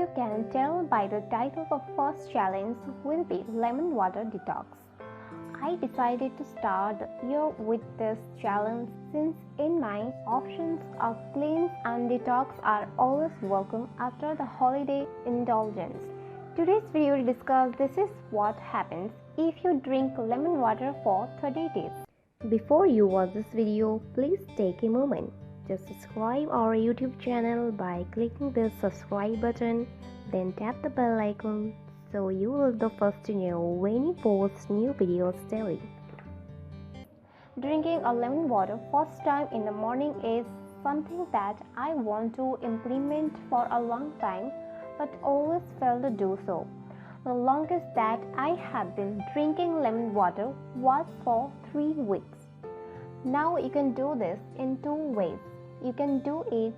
you can tell by the title, the first challenge will be lemon water detox. I decided to start the year with this challenge since in my options of cleanse and detox are always welcome after the holiday indulgence. Today's video will discuss this is what happens if you drink lemon water for 30 days. Before you watch this video, please take a moment. Just subscribe our YouTube channel by clicking the subscribe button, then tap the bell icon so you will be the first to know when we post new videos daily. Drinking a lemon water first time in the morning is something that I want to implement for a long time but always fail to do so. The longest that I have been drinking lemon water was for 3 weeks. Now you can do this in 2 ways. You can do it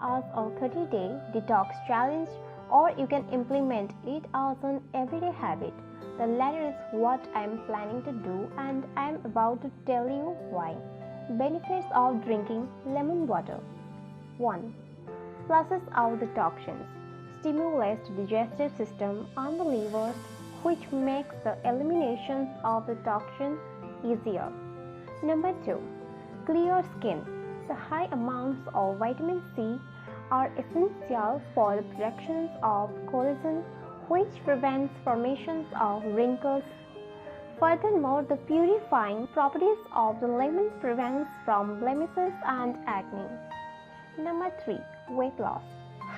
as a 30-day detox challenge, or you can implement it as an everyday habit. The latter is what I am planning to do, and I am about to tell you why. Benefits of drinking lemon water. 1. Flushes out the toxins. Stimulates the digestive system and the liver, which makes the elimination of the toxin easier. Number 2. Clear skin. The high amounts of vitamin C are essential for the production of collagen, which prevents formations of wrinkles. Furthermore, the purifying properties of the lemon prevents from blemishes and acne. Number 3. Weight loss.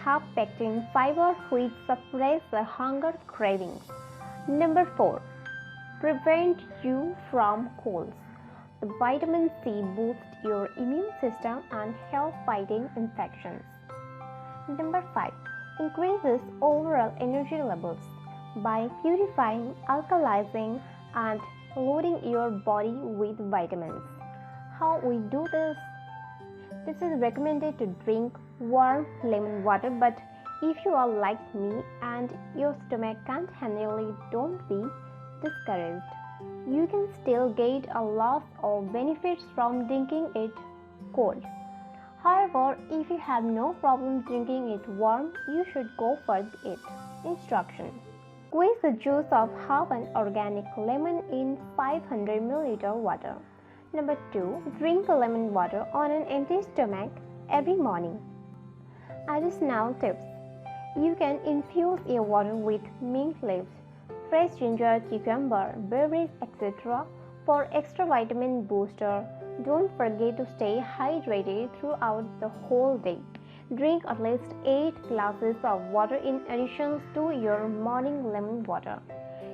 Have pectin fiber which suppress the hunger cravings. Number 4. Prevent you from colds. The vitamin C boosts your immune system and helps fighting infections. Number 5. Increases overall energy levels by purifying, alkalizing, and loading your body with vitamins. How we do this? This is recommended to drink warm lemon water, but if you are like me and your stomach can't handle it, don't be discouraged. You can still get a lot of benefits from drinking it cold. However, if you have no problem drinking it warm, you should go for it. Instruction. Squeeze the juice of half an organic lemon in 500 ml water. Number 2. Drink lemon water on an empty stomach every morning. Additional tips. You can infuse your water with mint leaves, fresh ginger, cucumber, berries, etc. for extra vitamin booster. Don't forget to stay hydrated throughout the whole day. Drink at least 8 glasses of water in addition to your morning lemon water.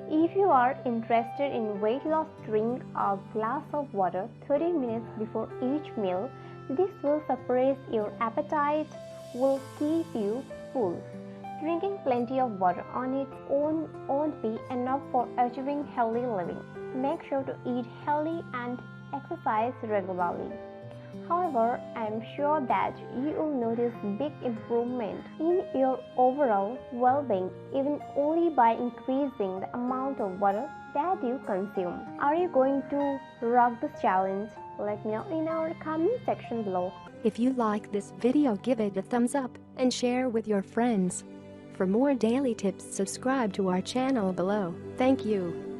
If you are interested in weight loss, drink a glass of water 30 minutes before each meal. This will suppress your appetite, will keep you full. Drinking plenty of water on its own won't be enough for achieving healthy living. Make sure to eat healthy and exercise regularly. However, I am sure that you will notice big improvement in your overall well-being even only by increasing the amount of water that you consume. Are you going to rock this challenge? Let me know in our comment section below. If you like this video, give it a thumbs up and share with your friends. For more daily tips, subscribe to our channel below. Thank you.